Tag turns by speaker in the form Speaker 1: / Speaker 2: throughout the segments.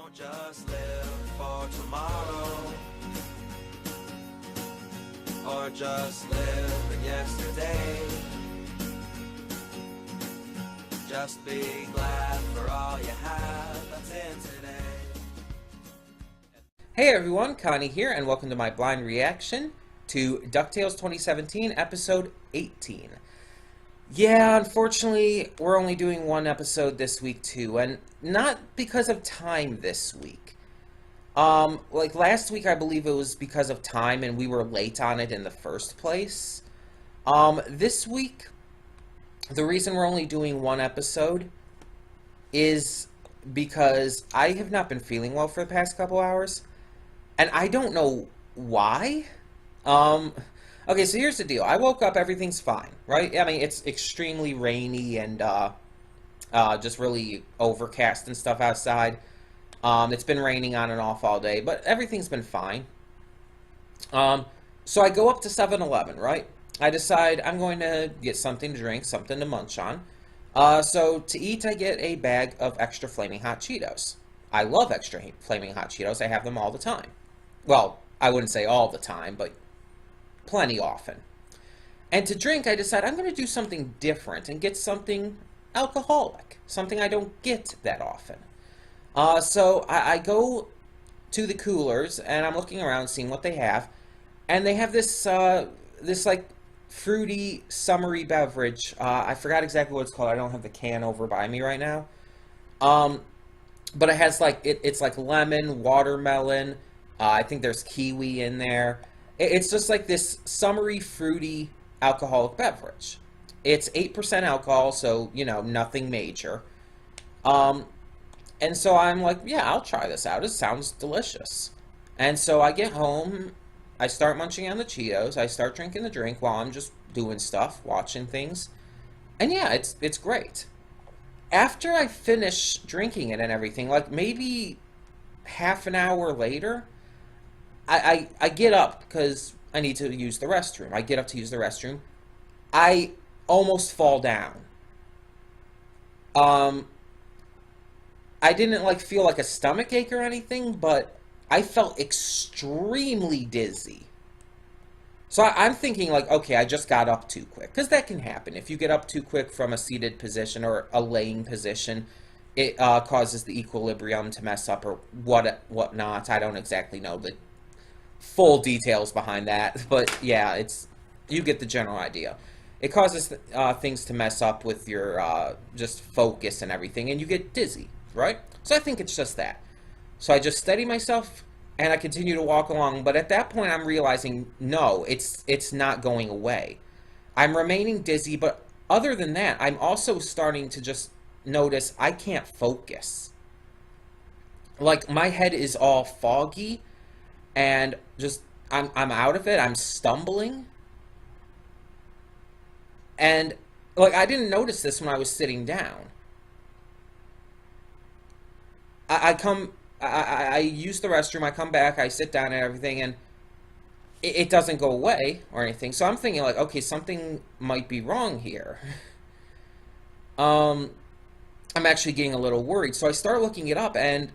Speaker 1: Don't just live for tomorrow, or just live in yesterday. Just be glad for all you have that's in today.
Speaker 2: Hey everyone, Connie here, and welcome to my blind reaction to DuckTales 2017, episode 18. Yeah, unfortunately, we're only doing one episode this week too, and not because of time this week. Like last week, I believe it was because of time, and we were late on it in the first place. This week, the reason we're only doing one episode is because I have not been feeling well for the past couple hours. And I don't know why. Okay, so here's the deal. I woke up, everything's fine, right? I mean, it's extremely rainy and just really overcast and stuff outside. It's been raining on and off all day, but everything's been fine. So I go up to 7-Eleven, right? I decide I'm going to get something to drink, something to munch on. So to eat, I get a bag of extra flaming hot Cheetos. I love extra flaming hot Cheetos. I have them all the time. Well, I wouldn't say all the time, but plenty often. And to drink, I decide I'm going to do something different and get something alcoholic, something I don't get that often. So I go to the coolers, and I'm looking around, seeing what they have, and they have this, this like, fruity, summery beverage. I forgot exactly what it's called. I don't have the can over by me right now. But it has, like, it's like lemon, watermelon, I think there's kiwi in there. It's just like this summery, fruity, alcoholic beverage. It's 8% alcohol, so, you know, nothing major. And so I'm like, yeah, I'll try this out. It sounds delicious. And so I get home, I start munching on the Cheetos, I start drinking the drink while I'm just doing stuff, watching things. And yeah, it's great. After I finish drinking it and everything, like maybe half an hour later, I get up because I need to use the restroom. I get up to use the restroom. I almost fall down. I didn't like feel like a stomach ache or anything, but I felt extremely dizzy. So I'm thinking like, okay, I just got up too quick, because that can happen. If you get up too quick from a seated position or a laying position, it causes the equilibrium to mess up or whatnot. I don't exactly know the full details behind that, but yeah, you get the general idea. It causes things to mess up with your just focus and everything, and you get dizzy, right? So I think it's just that. So I just steady myself, and I continue to walk along, but at that point I'm realizing, no, it's not going away. I'm remaining dizzy, but other than that, I'm also starting to just notice I can't focus. Like, my head is all foggy, and just, I'm out of it, I'm stumbling. And, like, I didn't notice this when I was sitting down. I use the restroom, I come back, I sit down and everything, and it doesn't go away or anything. So I'm thinking, like, okay, something might be wrong here. I'm actually getting a little worried. So I start looking it up, and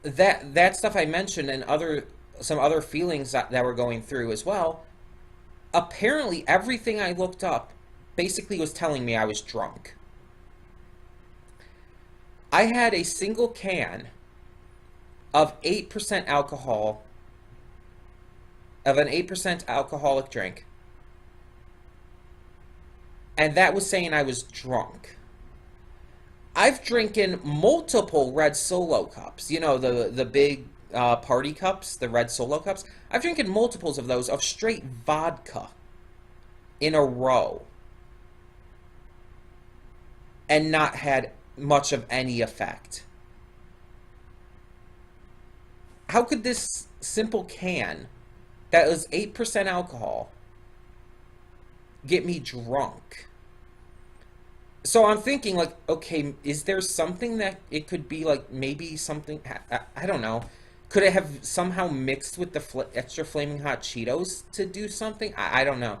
Speaker 2: that stuff I mentioned and some other feelings that were going through as well, apparently everything I looked up basically was telling me I was drunk. I had a single can of 8% alcohol, of an 8% alcoholic drink, and that was saying I was drunk. I've drinking multiple red Solo cups, you know, the big party cups, the red Solo cups. I've drinking multiples of those of straight vodka in a row, and not had much of any effect. How could this simple can that was 8% alcohol get me drunk? So I'm thinking, like, okay, is there something that it could be, like, maybe something, I don't know. Could it have somehow mixed with the extra flaming hot Cheetos to do something? I don't know.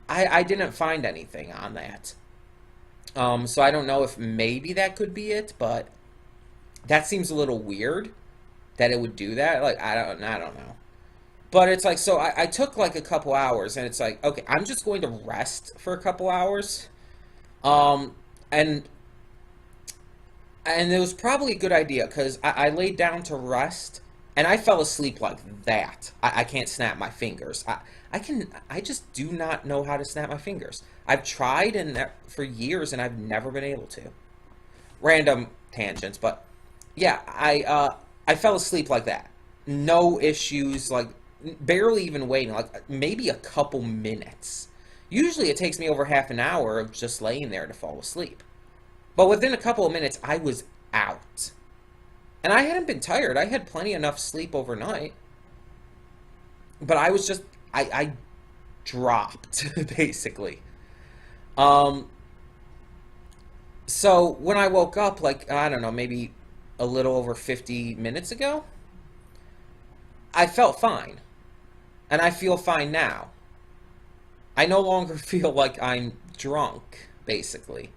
Speaker 2: I didn't find anything on that. So I don't know if maybe that could be it, but that seems a little weird that it would do that. Like, I don't know. But it's like, so I took like a couple hours, and it's like, okay, I'm just going to rest for a couple hours. Um, and it was probably a good idea because I laid down to rest, and I fell asleep like that. I can't snap my fingers. I just do not know how to snap my fingers. I've tried for years, and I've never been able to. Random tangents, but yeah, I fell asleep like that. No issues, like barely even waiting, like maybe a couple minutes. Usually it takes me over half an hour of just laying there to fall asleep. But within a couple of minutes, I was out. And I hadn't been tired. I had plenty enough sleep overnight. But I was just, I dropped, basically. So when I woke up, like, I don't know, maybe a little over 50 minutes ago, I felt fine. And I feel fine now. I no longer feel like I'm drunk, basically.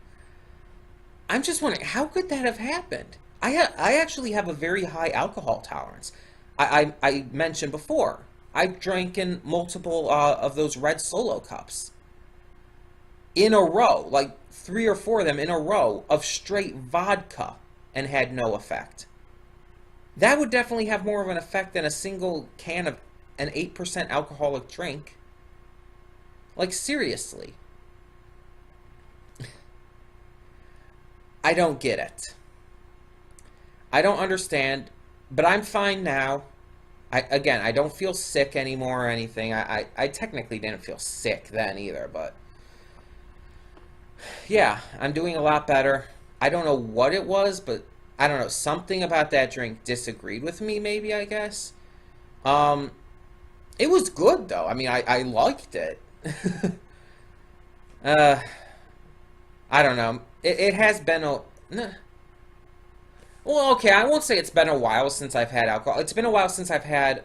Speaker 2: I'm just wondering, how could that have happened? I actually have a very high alcohol tolerance. I mentioned before, I've drank in multiple of those red Solo cups. In a row, like 3 or 4 of them in a row of straight vodka, and had no effect. That would definitely have more of an effect than a single can of an 8% alcoholic drink. Like, seriously. I don't get it. I don't understand, but I'm fine now. Again, I don't feel sick anymore or anything. I technically didn't feel sick then either, but yeah, I'm doing a lot better. I don't know what it was, but I don't know, something about that drink disagreed with me, maybe, I guess. It was good, though. I mean, I liked it. I don't know. It has been a... Well, okay, I won't say it's been a while since I've had alcohol. It's been a while since I've had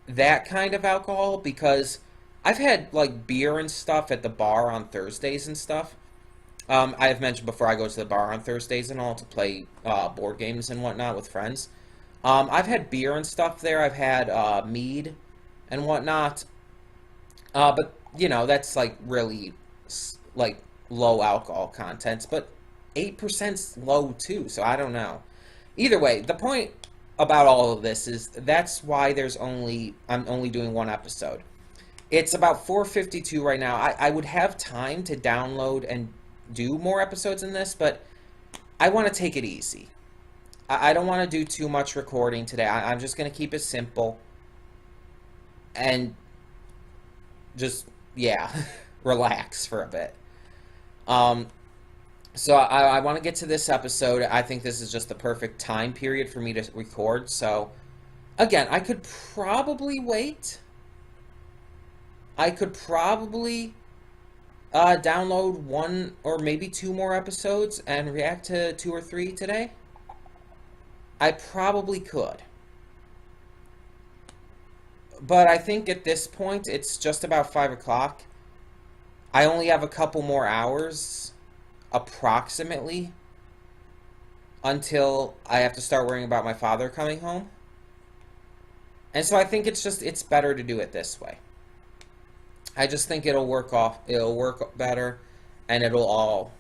Speaker 2: that kind of alcohol, because I've had, like, beer and stuff at the bar on Thursdays and stuff. I have mentioned before, I go to the bar on Thursdays and all to play board games and whatnot with friends. I've had beer and stuff there. I've had mead and whatnot. But, you know, that's, like, really, like, low alcohol contents. But 8%'s low, too, so I don't know. Either way, the point about all of this is that's why I'm only doing one episode. It's about 4:52 right now. I would have time to download and do more episodes in this, but I want to take it easy. I don't want to do too much recording today. I'm just going to keep it simple. And just, yeah, relax for a bit. So I want to get to this episode. I think this is just the perfect time period for me to record. So, again, I could probably wait. I could probably download 1 or maybe 2 more episodes and react to 2 or 3 today. I probably could. But I think at this point, it's just about 5 o'clock. I only have a couple more hours, approximately, until I have to start worrying about my father coming home. And so I think it's better to do it this way. I just think it'll work better, and it'll all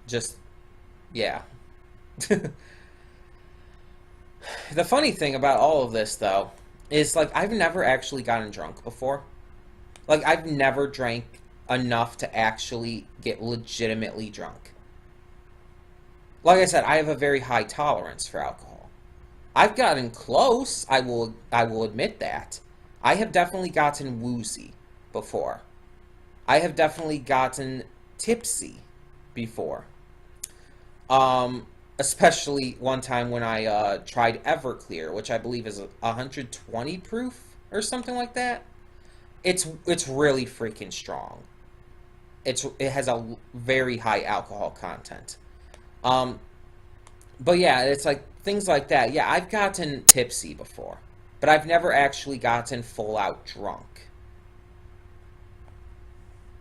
Speaker 2: just, yeah. The funny thing about all of this, though, is, like, I've never actually gotten drunk before. Like, I've never drank enough to actually get legitimately drunk. Like I said, I have a very high tolerance for alcohol. I've gotten close, I will admit that. I have definitely gotten woozy before. I have definitely gotten tipsy before. Especially one time when I tried Everclear, which I believe is 120 proof or something like that. It's really freaking strong. It has a very high alcohol content. But yeah, it's like things like that. Yeah, I've gotten tipsy before, but I've never actually gotten full out drunk.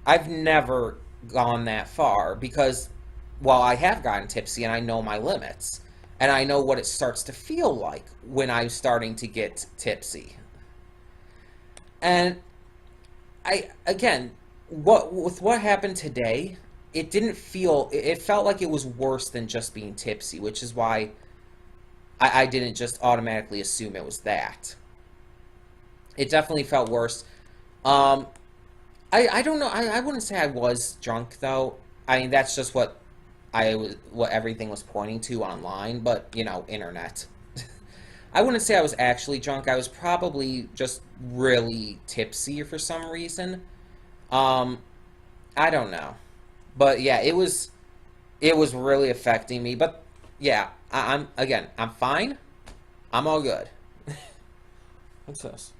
Speaker 2: I've never gone that far because, well, I have gotten tipsy and I know my limits. and I know what it starts to feel like when I'm starting to get tipsy. And again, with what happened today, it didn't feel, it felt like it was worse than just being tipsy, which is why I didn't just automatically assume it was that. It definitely felt worse. I don't know. I wouldn't say I was drunk though. I mean, that's just what everything was pointing to online, but you know, internet. I wouldn't say I was actually drunk. I was probably just really tipsy for some reason. I don't know. But yeah, it was really affecting me. But yeah, I'm fine. I'm all good. What's this?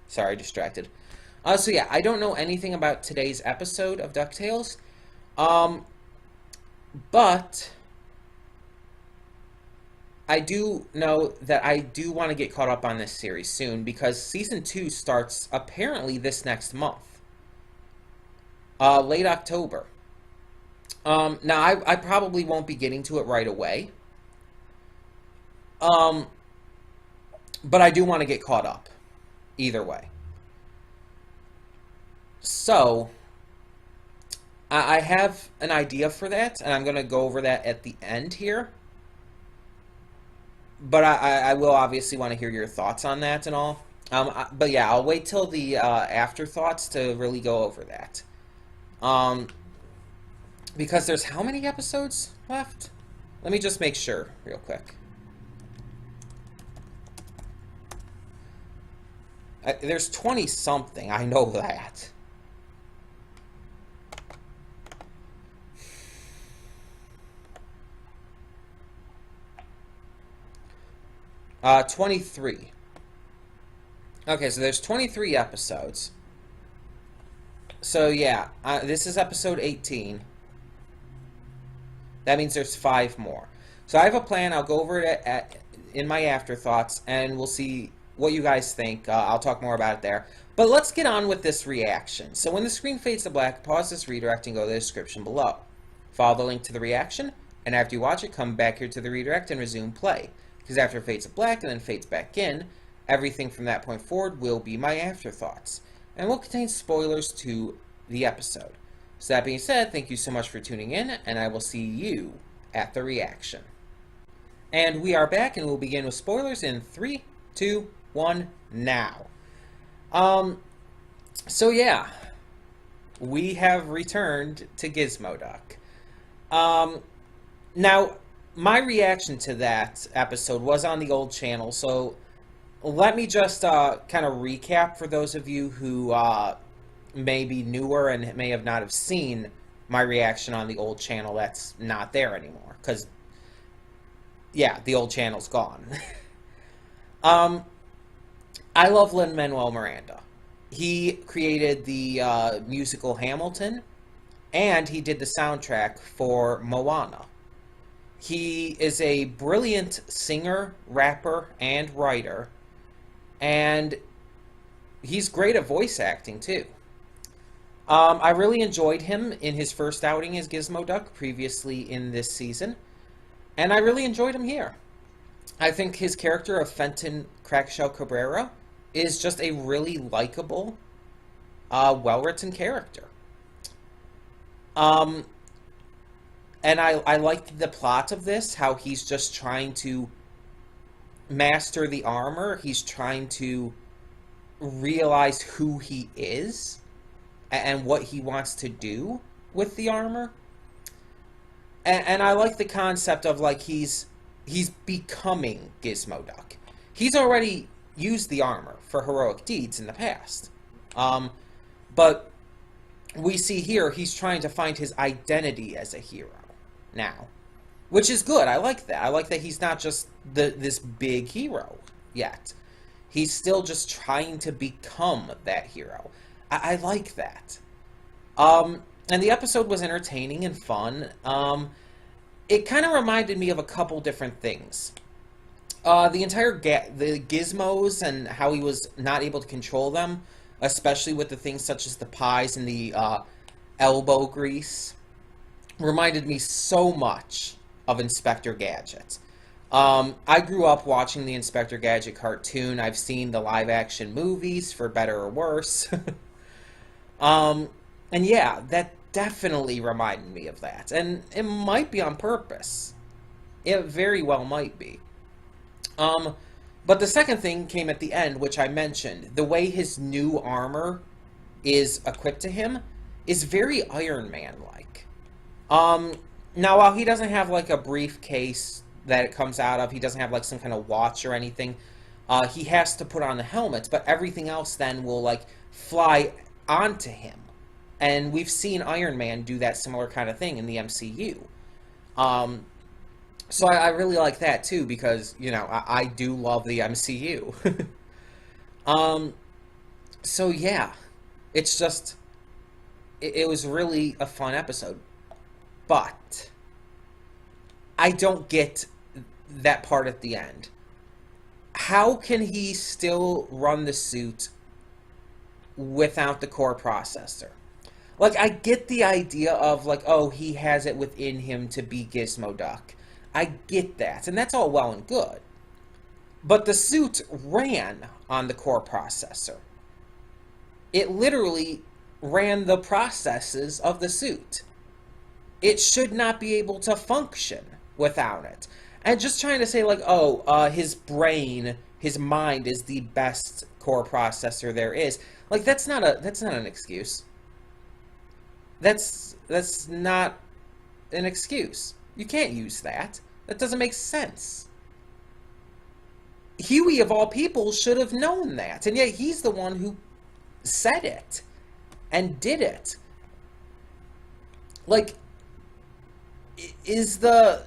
Speaker 2: Sorry, distracted. So yeah, I don't know anything about today's episode of DuckTales. But I do know that I do want to get caught up on this series soon because Season 2 starts apparently this next month. Late October. Now, I probably won't be getting to it right away. But I do want to get caught up. Either way. So, I have an idea for that, and I'm going to go over that at the end here. But I will obviously want to hear your thoughts on that and all. But yeah, I'll wait till the afterthoughts to really go over that. Because there's how many episodes left? Let me just make sure real quick. There's 20-something, I know that. 23. Okay, so there's 23 episodes. So yeah, this is episode 18. That means there's 5 more. So I have a plan. I'll go over it in my afterthoughts, and we'll see what you guys think. I'll talk more about it there. But let's get on with this reaction. So when the screen fades to black, pause this redirect and go to the description below. Follow the link to the reaction, and after you watch it, come back here to the redirect and resume play. Because after it fades to black and then fades back in, everything from that point forward will be my afterthoughts, and will contain spoilers to the episode. So that being said, thank you so much for tuning in, and I will see you at the reaction. And we are back, and we'll begin with spoilers in 3, 2, 1, now. So yeah, we have returned to Gizmoduck. Now, my reaction to that episode was on the old channel, so let me just kind of recap for those of you who may be newer and may have not have seen my reaction on the old channel that's not there anymore, because, yeah, the old channel's gone. I love Lin-Manuel Miranda. He created the musical Hamilton, and he did the soundtrack for Moana. He is a brilliant singer, rapper, and writer, and he's great at voice acting, too. I really enjoyed him in his first outing as Gizmoduck previously in this season, and I really enjoyed him here. I think his character of Fenton Crackshell Cabrera is just a really likable, well-written character. And I liked the plot of this, how he's just trying to master the armor. He's trying to realize who he is and what he wants to do with the armor. And I like the concept of, like, he's becoming Gizmoduck. He's already used the armor for heroic deeds in the past. But we see here he's trying to find his identity as a hero now, which is good. I like that. I like that he's not just this big hero yet. He's still just trying to become that hero. I like that. And the episode was entertaining and fun. It kind of reminded me of a couple different things. The entire the gizmos and how he was not able to control them, especially with the things such as the pies and the elbow grease, reminded me so much of Inspector Gadget. I grew up watching the Inspector Gadget cartoon. I've seen the live-action movies, for better or worse. And yeah, that definitely reminded me of that. And it might be on purpose. It very well might be. But the second thing came at the end, which I mentioned. The way his new armor is equipped to him is very Iron Man-like. Now, while he doesn't have, like, a briefcase that it comes out of, he doesn't have, like, some kind of watch or anything, he has to put on the helmet, but everything else then will, like, fly onto him. And we've seen Iron Man do that similar kind of thing in the MCU. So I really like that, too, because, you know, I do love the MCU. So, yeah. It's just... It was really a fun episode. But... I don't get that part at the end. How can he still run the suit without the core processor? Like, I get the idea of, like, oh, he has it within him to be Gizmo Duck. I get that, and that's all well and good. But the suit ran on the core processor. It literally ran the processes of the suit. It should not be able to function without it. And just trying to say, like, oh, his brain, his mind is the best core processor there is. Like, that's not an excuse. That's not an excuse. You can't use that. That doesn't make sense. Huey, of all people, should have known that. And yet he's the one who said it and did it. Like, does the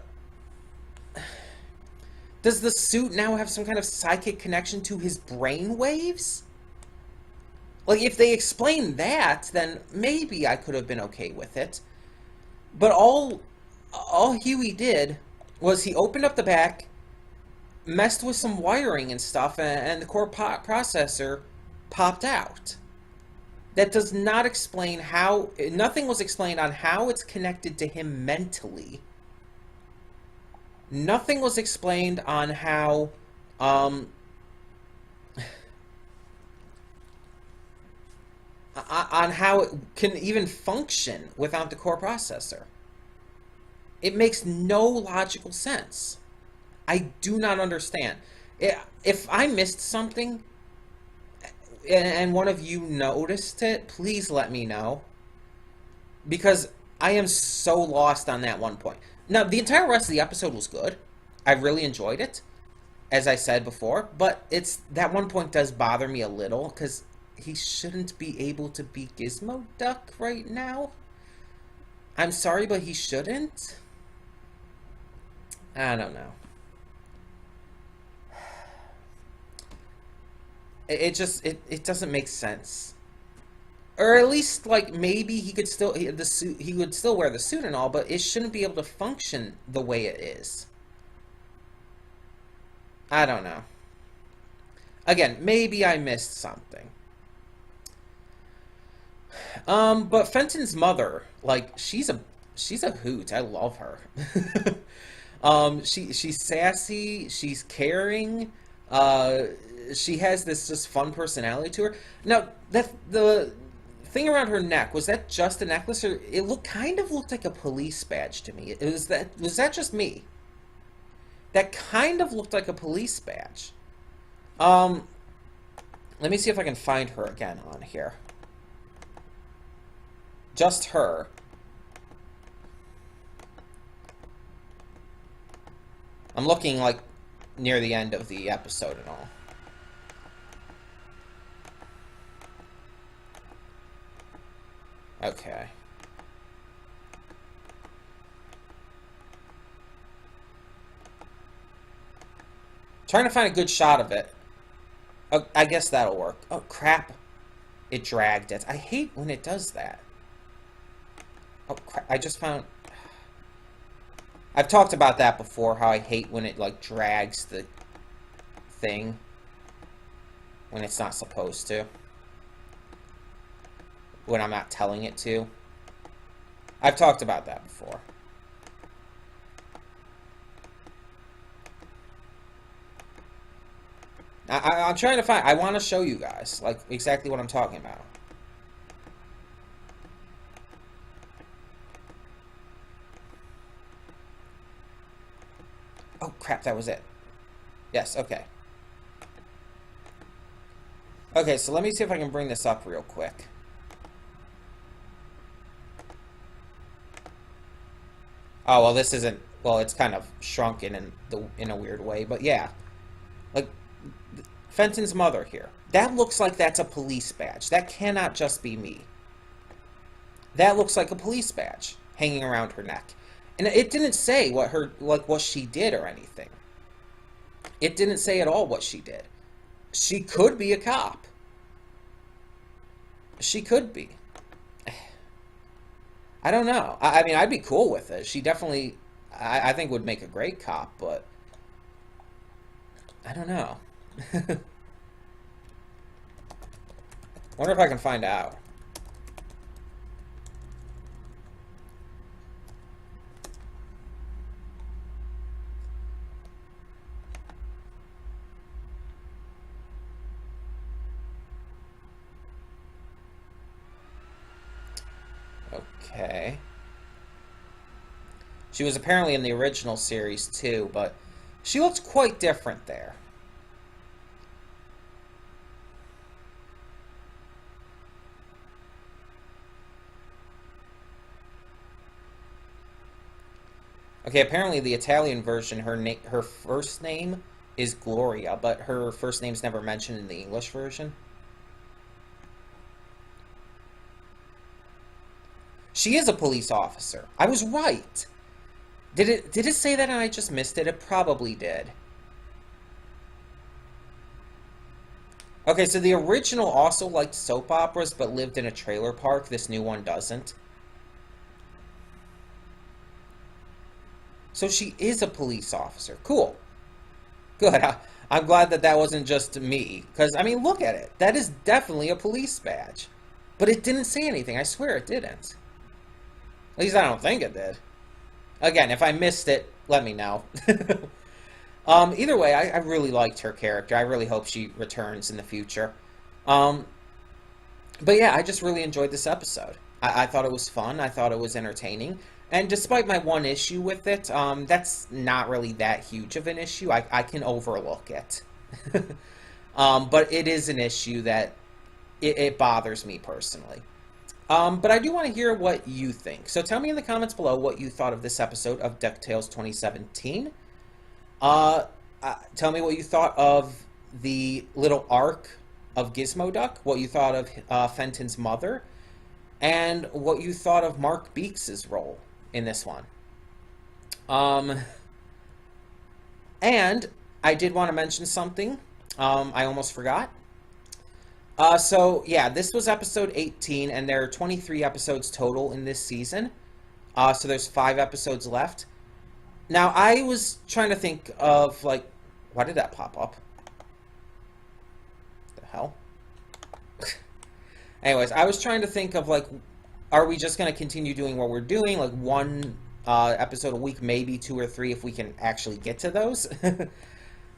Speaker 2: suit now have some kind of psychic connection to his brain waves? Like, if they explain that, then maybe I could have been okay with it. But all Huey did was he opened up the back, messed with some wiring and stuff, and the core processor popped out. That does not explain how... Nothing was explained on how it's connected to him mentally. Nothing was explained on how... on how it can even function without the core processor. It makes no logical sense. I do not understand. If I missed something and one of you noticed it, please let me know. Because I am so lost on that one point. Now, the entire rest of the episode was good. I really enjoyed it, as I said before. But that one point does bother me a little, because he shouldn't be able to be Gizmo Duck right now. I'm sorry, but he shouldn't. I don't know. It doesn't make sense. Or at least, like, maybe he could still he would still wear the suit and all, but it shouldn't be able to function the way it is. I don't know. Again, maybe I missed something. But Fenton's mother, like, she's a hoot. I love her. She's sassy, she's caring, she has this just fun personality to her. Now, the thing around her neck, was that just a necklace, or it kind of looked like a police badge to me? Was that just me? That kind of looked like a police badge. Let me see if I can find her again on here. Just her. I'm looking, like, near the end of the episode and all. Okay. Trying to find a good shot of it. Oh, I guess that'll work. Oh, crap. It dragged it. I hate when it does that. Oh, crap. I just found... I've talked about that before, how I hate when it, like, drags the thing when it's not supposed to. When I'm not telling it to. I've talked about that before. I'm trying to find... I want to show you guys, like, exactly what I'm talking about. Oh, crap, that was it. Yes, okay. Okay, so let me see if I can bring this up real quick. Oh, well, this isn't... Well, it's kind of shrunken in a weird way, but yeah. Like, Fenton's mother here. That looks like that's a police badge. That cannot just be me. That looks like a police badge hanging around her neck. And it didn't say what she did or anything. It didn't say at all what she did. She could be a cop. She could be. I don't know. I mean, I'd be cool with it. She definitely, I think, would make a great cop, but I don't know. Wonder if I can find out. Okay. She was apparently in the original series too, but she looked quite different there. Okay, apparently the Italian version, her first name is Gloria, but her first name's never mentioned in the English version. She is a police officer. I was right. Did it say that and I just missed it? It probably did. Okay, so the original also liked soap operas but lived in a trailer park. This new one doesn't. So she is a police officer. Cool. Good. I'm glad that wasn't just me. Because, I mean, look at it. That is definitely a police badge. But it didn't say anything. I swear it didn't. At least I don't think it did. Again, if I missed it, let me know. Either way, I really liked her character. I really hope she returns in the future. But yeah, I just really enjoyed this episode. I thought it was fun. I thought it was entertaining. And despite my one issue with it, that's not really that huge of an issue. I can overlook it. But it is an issue that it bothers me personally. But I do want to hear what you think. So tell me in the comments below what you thought of this episode of DuckTales 2017. Tell me what you thought of the little arc of Gizmo Duck, what you thought of Fenton's mother, and what you thought of Mark Beeks' role in this one. And I did want to mention something. I almost forgot. So, yeah, this was episode 18, and there are 23 episodes total in this season. So there's 5 episodes left. Now, I was trying to think of, like... Why did that pop up? The hell? Anyways, I was trying to think of, like, are we just going to continue doing what we're doing? Like, one episode a week, maybe 2 or 3 if we can actually get to those?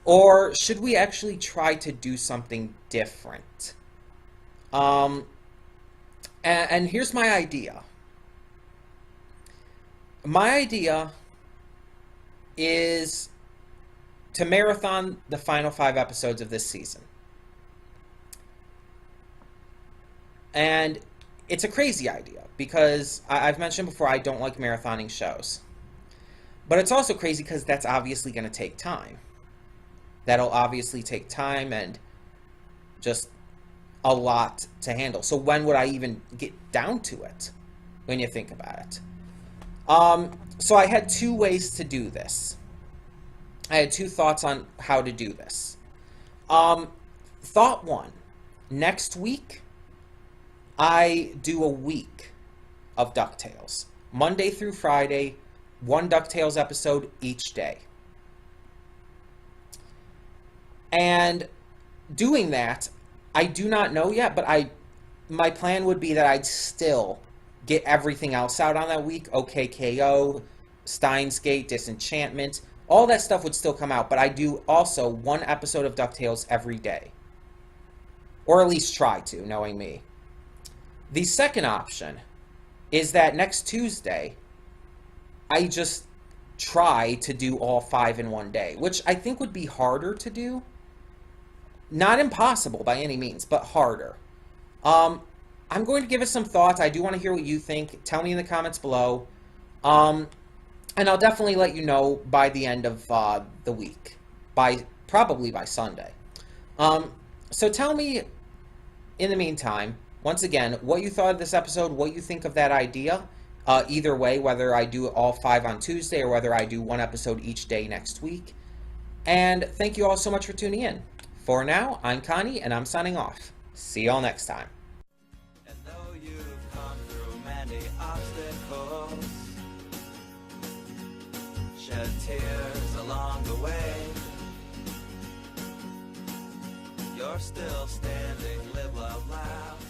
Speaker 2: Or should we actually try to do something different? And here's my idea. My idea is to marathon the final 5 episodes of this season. And it's a crazy idea because I've mentioned before I don't like marathoning shows. But it's also crazy because that's obviously going to take time. That'll obviously take time and just a lot to handle. So when would I even get down to it when you think about it? So I had 2 ways to do this. I had 2 thoughts on how to do this. Thought 1, next week I do a week of DuckTales. Monday through Friday, 1 DuckTales episode each day. And doing that, I do not know yet, but my plan would be that I'd still get everything else out on that week. OKKO, Steins Gate, Disenchantment, all that stuff would still come out, but I do also one episode of DuckTales every day. Or at least try to, knowing me. The second option is that next Tuesday, I just try to do all 5 in one day, which I think would be harder to do. Not impossible by any means, but harder. I'm going to give it some thoughts. I do want to hear what you think. Tell me in the comments below. And I'll definitely let you know by the end of the week. Probably by Sunday. So tell me, in the meantime, once again, what you thought of this episode, what you think of that idea. Either way, whether I do all 5 on Tuesday or whether I do one episode each day next week. And thank you all so much for tuning in. For now, I'm Connie, and I'm signing off. See y'all next time.
Speaker 1: And though you've come through many obstacles, shed tears along the way, you're still standing, live, love, laugh.